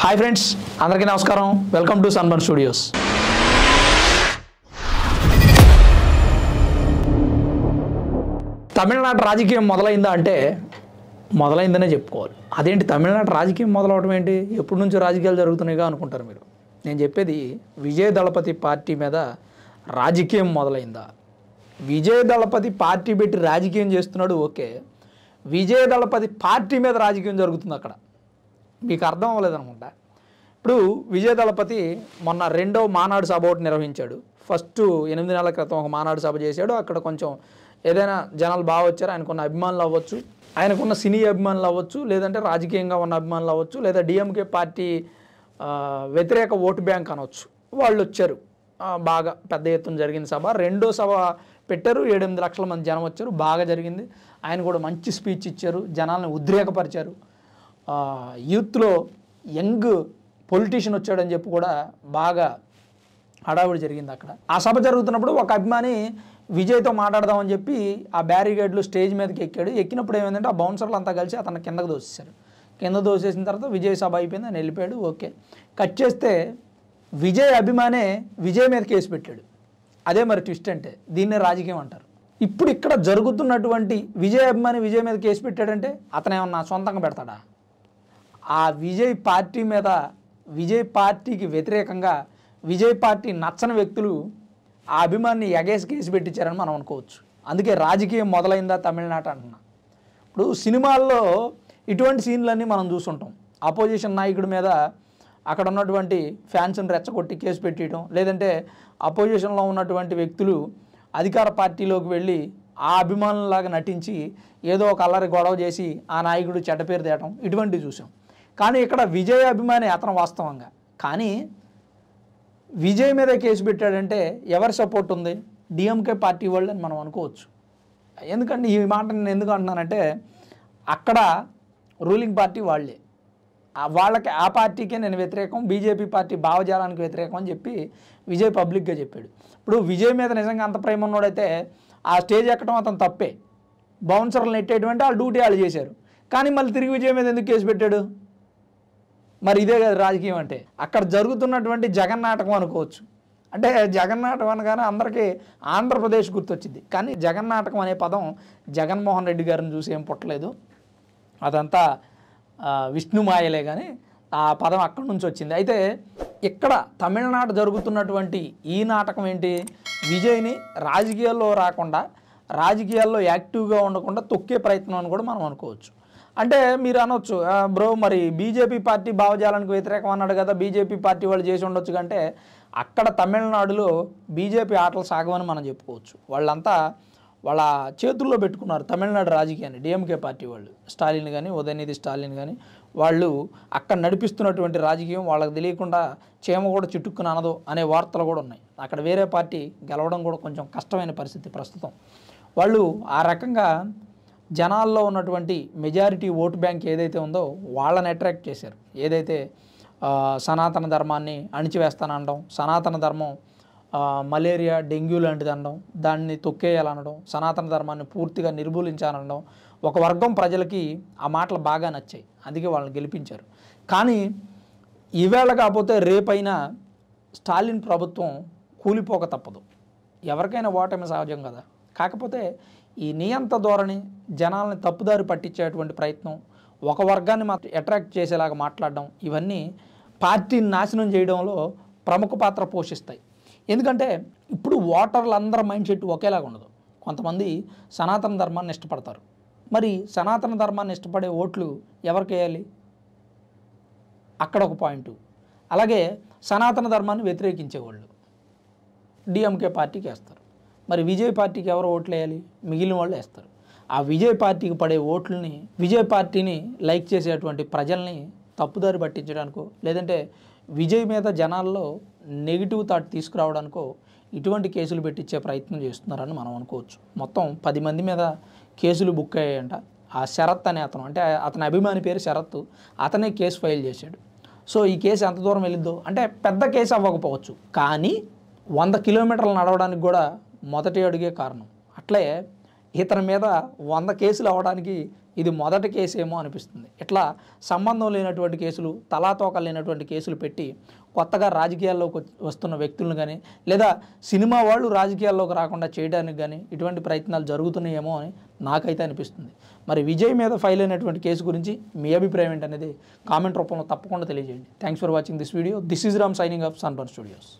Hi friends, అందరికీ నమస్కారం. Welcome to sunburn studios. Tamil Nadu రాజకీయం మొదలైందా అంటే మొదలైందనే చెప్పుకోవాలి. అదేంటి తమిళనాడు రాజకీయం మొదలవడం ఏంటి, ఎప్పటి నుంచో రాజకీయాలు జరుగుతున్నాయిగా అనుకుంటారు మీరు. నేను చెప్పేది విజయ దళపతి పార్టీ మీద రాజకీయం మొదలైందా. విజయ దళపతి పార్టీ పెట్టి రాజకీయం చేస్తున్నాడు, ఓకే. విజయ దళపతి పార్టీ మీద రాజకీయం జరుగుతుంది అక్కడ. మీకు అర్థం అవ్వలేదనుకుంటా. ఇప్పుడు విజయ దళపతి మొన్న రెండో మానాడు సభ ఒకటి నిర్వహించాడు. ఫస్ట్ 8 నెలల క్రితం ఒక మానాడు సభ చేశాడు. అక్కడ కొంచెం ఏదైనా జనాలు బాగా వచ్చారు. ఆయనకున్న అభిమానులు అవ్వచ్చు, ఆయనకున్న సినీ అభిమానులు అవ్వచ్చు, లేదంటే రాజకీయంగా ఉన్న అభిమానులు అవ్వచ్చు, లేదా డిఎంకే పార్టీ వ్యతిరేక ఓటు బ్యాంక్ అనవచ్చు. వాళ్ళు వచ్చారు. బాగా పెద్ద ఎత్తున జరిగింది సభ. రెండో సభ పెట్టారు. 7-8 లక్షల మంది జనం వచ్చారు. బాగా జరిగింది. ఆయన కూడా మంచి స్పీచ్ ఇచ్చారు, జనాలను ఉద్రేకపరిచారు. యూత్లో యంగ్ పొలిటీషియన్ వచ్చాడని చెప్పి కూడా బాగా హడావుడి జరిగింది అక్కడ. ఆ సభ జరుగుతున్నప్పుడు ఒక అభిమాని విజయ్తో మాట్లాడదామని చెప్పి ఆ బ్యారిగేడ్లు స్టేజ్ మీదకి ఎక్కాడు. ఎక్కినప్పుడు ఏమైందంటే ఆ బౌన్సర్లు అంతా కలిసి అతను కిందకు దోసేశారు. కింద దోసేసిన తర్వాత విజయ్ సభ అయిపోయింది, ఆయన వెళ్ళిపోయాడు. ఓకే. కట్ చేస్తే విజయ్ అభిమానే విజయ్ మీద కేసు పెట్టాడు. అదే మరి ట్విస్ట్ అంటే, దీన్నే రాజకీయం అంటారు. ఇప్పుడు ఇక్కడ జరుగుతున్నటువంటి విజయ్ అభిమాని విజయ్ మీద కేసు పెట్టాడంటే అతను ఏమన్నా సొంతంగా పెడతాడా? ఆ విజయ్ పార్టీ మీద, విజయ్ పార్టీకి వ్యతిరేకంగా విజయ్ పార్టీ నచ్చని వ్యక్తులు ఆ అభిమాన్ని ఎగేసి కేసు పెట్టించారని మనం అనుకోవచ్చు. అందుకే రాజకీయం మొదలైందా తమిళనాడు అంటున్నా. ఇప్పుడు సినిమాల్లో ఇటువంటి సీన్లన్నీ మనం చూస్తుంటాం. అపోజిషన్ నాయకుడి మీద అక్కడ ఉన్నటువంటి ఫ్యాన్స్ని రెచ్చగొట్టి కేసు పెట్టడం, లేదంటే అపోజిషన్లో ఉన్నటువంటి వ్యక్తులు అధికార పార్టీలోకి వెళ్ళి ఆ అభిమానులాగా నటించి ఏదో ఒక అల్లరి గొడవ చేసి ఆ నాయకుడు చెడ్డ పేరు తేయటం, ఇటువంటివి చూసాం. కానీ ఇక్కడ విజయ్ అభిమాని అతను వాస్తవంగా. కానీ విజయ్ మీద కేసు పెట్టాడంటే ఎవరి సపోర్ట్ ఉంది? డిఎంకే పార్టీ వాళ్ళు అని మనం అనుకోవచ్చు. ఎందుకంటే ఈ మాట నేను ఎందుకు అంటున్నానంటే, అక్కడ రూలింగ్ పార్టీ వాళ్ళే. వాళ్ళకి ఆ పార్టీకే నేను వ్యతిరేకం, బీజేపీ పార్టీ భావజాలానికి వ్యతిరేకం అని చెప్పి విజయ్ పబ్లిక్గా చెప్పాడు. ఇప్పుడు విజయ్ మీద నిజంగా అంత ప్రేమ ఉన్నోడైతే ఆ స్టేజ్ ఎక్కడం అతను తప్పే. బౌన్సర్లు నెట్టేటువంటి వాళ్ళ డ్యూటీ వాళ్ళు చేశారు. కానీ మళ్ళీ తిరిగి విజయ్ మీద ఎందుకు కేసు పెట్టాడు? మరి ఇదే కదా రాజకీయం అంటే. అక్కడ జరుగుతున్నటువంటి జగన్ నాటకం అనుకోవచ్చు. అంటే జగన్ నాటకం అనగానే అందరికీ ఆంధ్రప్రదేశ్ గుర్తొచ్చింది. కానీ జగన్ నాటకం అనే పదం జగన్మోహన్ రెడ్డి గారిని చూసి ఏం పుట్టలేదు. అదంతా విష్ణుమాయలే. కానీ ఆ పదం అక్కడి నుంచి వచ్చింది. అయితే ఇక్కడ తమిళనాడు జరుగుతున్నటువంటి ఈ నాటకం ఏంటి? విజయ్ని రాజకీయాల్లో రాకుండా, రాజకీయాల్లో యాక్టివ్గా ఉండకుండా తొక్కే ప్రయత్నం అని కూడా మనం అనుకోవచ్చు. అంటే మీరు అనొచ్చు, బ్రో మరి బీజేపీ పార్టీ భావజాలానికి వ్యతిరేకం అన్నాడు కదా, బీజేపీ పార్టీ వాళ్ళు చేసి ఉండొచ్చు. కంటే అక్కడ తమిళనాడులో బీజేపీ ఆటలు సాగవని మనం చెప్పుకోవచ్చు. వాళ్ళంతా వాళ్ళ చేతుల్లో పెట్టుకున్నారు తమిళనాడు రాజకీయాన్ని. డిఎంకే పార్టీ వాళ్ళు, స్టాలిన్ కానీ, ఉదయనిధి స్టాలిన్ కానీ, వాళ్ళు అక్కడ నడిపిస్తున్నటువంటి రాజకీయం వాళ్ళకి తెలియకుండా చీమ కూడా చిట్టుక్కుని అనదు అనే వార్తలు కూడా ఉన్నాయి. అక్కడ వేరే పార్టీ గెలవడం కూడా కొంచెం కష్టమైన పరిస్థితి ప్రస్తుతం. వాళ్ళు ఆ రకంగా జనాల్లో ఉన్నటువంటి మెజారిటీ ఓటు బ్యాంక్ ఏదైతే ఉందో వాళ్ళని అట్రాక్ట్ చేశారు. ఏదైతే సనాతన ధర్మాన్ని అణిచివేస్తానడం, సనాతన ధర్మం మలేరియా, డెంగ్యూ లాంటిది అనడం, దాన్ని తొక్కేయాలనడం, సనాతన ధర్మాన్ని పూర్తిగా నిర్మూలించాలనడం, ఒక వర్గం ప్రజలకి ఆ మాటలు బాగా నచ్చాయి. అందుకే వాళ్ళని గెలిపించారు. కానీ ఈవేళ కాకపోతే రేపైనా స్టాలిన్ ప్రభుత్వం కూలిపోక తప్పదు. ఎవరికైనా ఓటమి సహజం కదా. కాకపోతే ఈ నియంత ధోరణి, జనాలని తప్పుదారి పట్టించేటువంటి ప్రయత్నం, ఒక వర్గాన్ని మాత్రం అట్రాక్ట్ చేసేలాగా మాట్లాడడం, ఇవన్నీ పార్టీని నాశనం చేయడంలో ప్రముఖ పాత్ర పోషిస్తాయి. ఎందుకంటే ఇప్పుడు ఓటర్లందరి మైండ్ సెట్ ఒకేలాగా ఉండదు. కొంతమంది సనాతన ధర్మాన్ని ఇష్టపడతారు. మరి సనాతన ధర్మాన్ని ఇష్టపడే ఓట్లు ఎవరికి వేయాలి? అక్కడ ఒక పాయింట్. అలాగే సనాతన ధర్మాన్ని వ్యతిరేకించేవాళ్ళు డిఎంకే పార్టీకి వేస్తారు. మరి విజయ్ పార్టీకి ఎవరు ఓట్లు వేయాలి? మిగిలిన వాళ్ళు వేస్తారు. ఆ విజయ్ పార్టీకి పడే ఓట్లని, విజయ్ పార్టీని లైక్ చేసేటువంటి ప్రజల్ని తప్పుదారి పట్టించడానికో, లేదంటే విజయ్ మీద జనాల్లో నెగిటివ్ థాట్ తీసుకురావడానికో ఇటువంటి కేసులు పెట్టించే ప్రయత్నం చేస్తున్నారని మనం అనుకోవచ్చు. మొత్తం 10 మంది మీద కేసులు బుక్ అయ్యాయంట. ఆ శరత్ అనే అతను, అంటే అతని అభిమాని పేరు శరత్, అతనే కేసు ఫైల్ చేశాడు. సో ఈ కేసు ఎంత దూరం వెళ్ళిద్దో అంటే పెద్ద కేసు అవ్వకపోవచ్చు, కానీ 100 కిలోమీటర్లు నడవడానికి కూడా మొదటి అడుగే కారణం. అట్లే ఇతని మీద 100 కేసులు అవ్వడానికి ఇది మొదటి కేసు ఏమో అనిపిస్తుంది. ఇట్లా సంబంధం లేనటువంటి కేసులు, తలాతోకలు లేనటువంటి కేసులు పెట్టి కొత్తగా రాజకీయాల్లోకి వస్తున్న వ్యక్తులను కానీ లేదా సినిమా వాళ్ళు రాజకీయాల్లోకి రాకుండా చేయడానికి కానీ ఇటువంటి ప్రయత్నాలు జరుగుతున్నాయేమో అని నాకైతే అనిపిస్తుంది. మరి విజయ్ మీద ఫైల్ అయినటువంటి కేసు గురించి మీ అభిప్రాయం ఏంటనేది కామెంట్ రూపంలో తప్పకుండా తెలియజేయండి. Thanks for watching this video. This is Ram signing off sunburn studios.